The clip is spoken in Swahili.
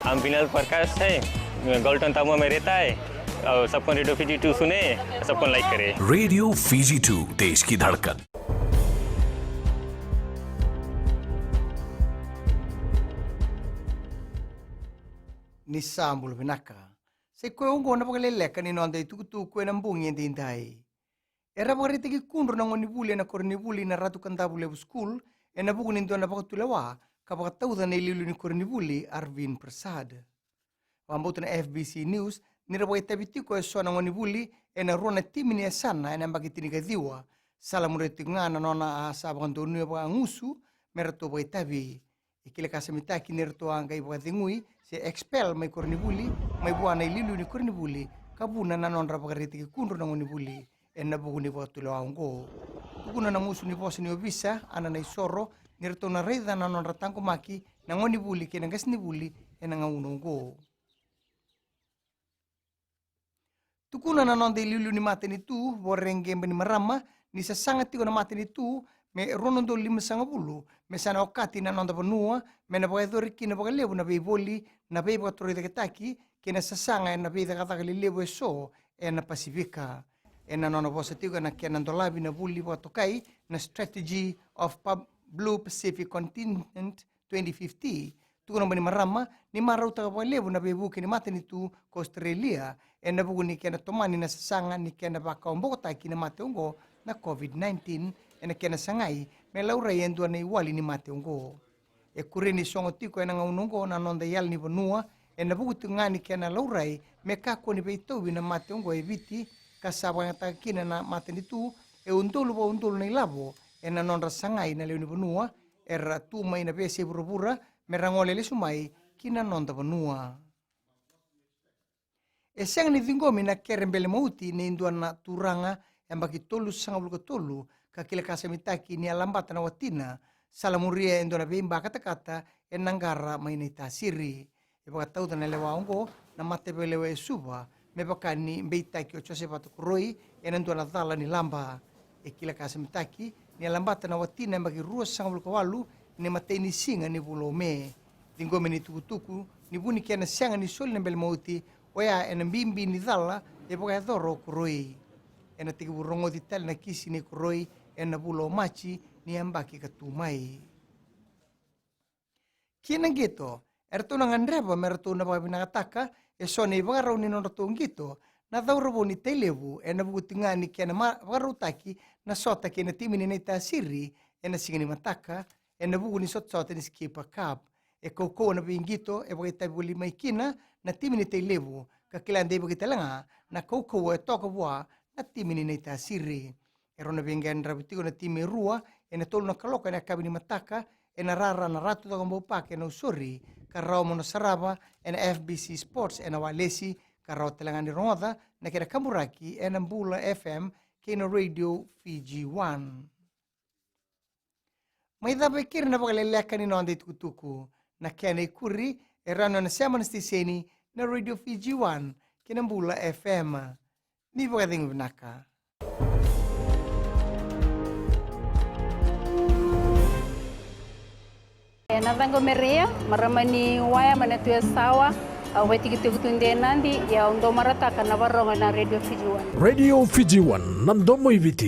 हम विनल प्रकाश है, गॉल्टन तामुआ में रहता है और सबको रेडियो फीजी 2 सुने, सबको लाइक करे। रेडियो फीजी 2 देश की धड़कन। Ni sambul binaka. Se koe ungo na pagaleleka ni nonda itukutu koe na mbungi ndindai. Era pagarite ki kunro na ngoni buli na korni buli na ratu kantabu lebu school e na buku nindu na pakatulawa kapakatauda na ililu ni korni buli Arvin Prasad. Wambutu na FBC News nira pagitabiti koe so na ngoni buli e na rona timini ya sana e na mbakitini kadhiwa salamureti ngana nona asa pakantonu ya pakangusu merato pagitabi. Ikile kasamitaki nirto anga ipakatingui se expel may kornibuli may buwana ililu ni kornibuli kabuna na nonra pagariti ki kunro na ngonibuli en nabugu ni botula aungo tukuna na musu ni bosi ni obisa ana na isoro nirto na reda na nonra tango maki na ngonibuli ke nangas ni buli en nga unongo tukuna na nonde ililu ni mate ni tu borenge ni marama ni sasanga tiko na mate ni tu me ronondo 5 me sana okati na nonda panua me na pagadori kina pagalebu na beiboli na bei pagatore de ketaki kina sasanga na bei kata lebu eso na Pasifika na nona positivo na kena ndolabi na buli patokai na strategy of Blue Pacific Continent 2050 tuko na marama ni marauta pagalebu na beibu kini mate ni tu ko Australia na bugu ni kena tomani na sasanga ni kena bakaombota kina mate ungo na COVID-19 ena kena sangai me laura yendu na iwali ni mate ungo e kurini songo tiko ena ngaunongo na nonda yal ni bonua ena bugutu ngani kena laurai me kako ni beitowi na mate ungo e viti kasaba ngata kina na mate ni tu e undulu na ilabo ena nonda sangai na leo ni bonua era tu mai na bese burubura me rangole le sumai kina nonda bonua e sang ni vingomi na kerembele mauti ni indua na turanga embaki tolu sanga bulko tolu kakila kasamitaki ni alambata na watina salamuria endo na bimba kata-kata enanggara mainai tasiri iba tauda na lewaongo na mate belewe suba mebakani mbeitaki ocho sepatu kuroi enendo na dala ni lamba ekila kasamitaki ni alambata na watina embaki ruas sanga bulko walu ni mate ni singa ni bulome dingome ni tukutuku ni buni kiana sanga ni sol nembele mauti oya enambimbi ni dala iba doro kuroi ena tiki burongo di tel na kisi ni kuroi ena bulo machi ni ambaki katumai. Kina gitu, erto nanganreba merto na pabinataka eso ni bagaraw ni norto ngito na dawrabo ni telebu ena butingani kena bagarutaki na sota kena timini ni tasiri ena singani mataka ena bugu ni sot ni skipa cup e koko na bingito e bagitabuli mai kina na timini telebu kakilande bagitalanga na koko e tokobwa na timini ni tasiri erona bengen rabitigo na time rua ena tolu na kaloka na kabini mataka ena rara na ratu da gombo pake na usori karao mono saraba ena FBC Sports ena walesi karao telangani roda na kera kamburaki ena mbula FM kena radio Fiji 1 maida bekir na bagaleleka ni nonde tukutuku na kena ikuri erano na semana stiseni na radio Fiji 1 kena mbula FM ni bagading binaka. Navango merea maramani waya manatu ya sawa weti kitukutunde nandi ya ndo marataka na varonga na radio Fiji 1 Radio Fiji 1 nandomo ibiti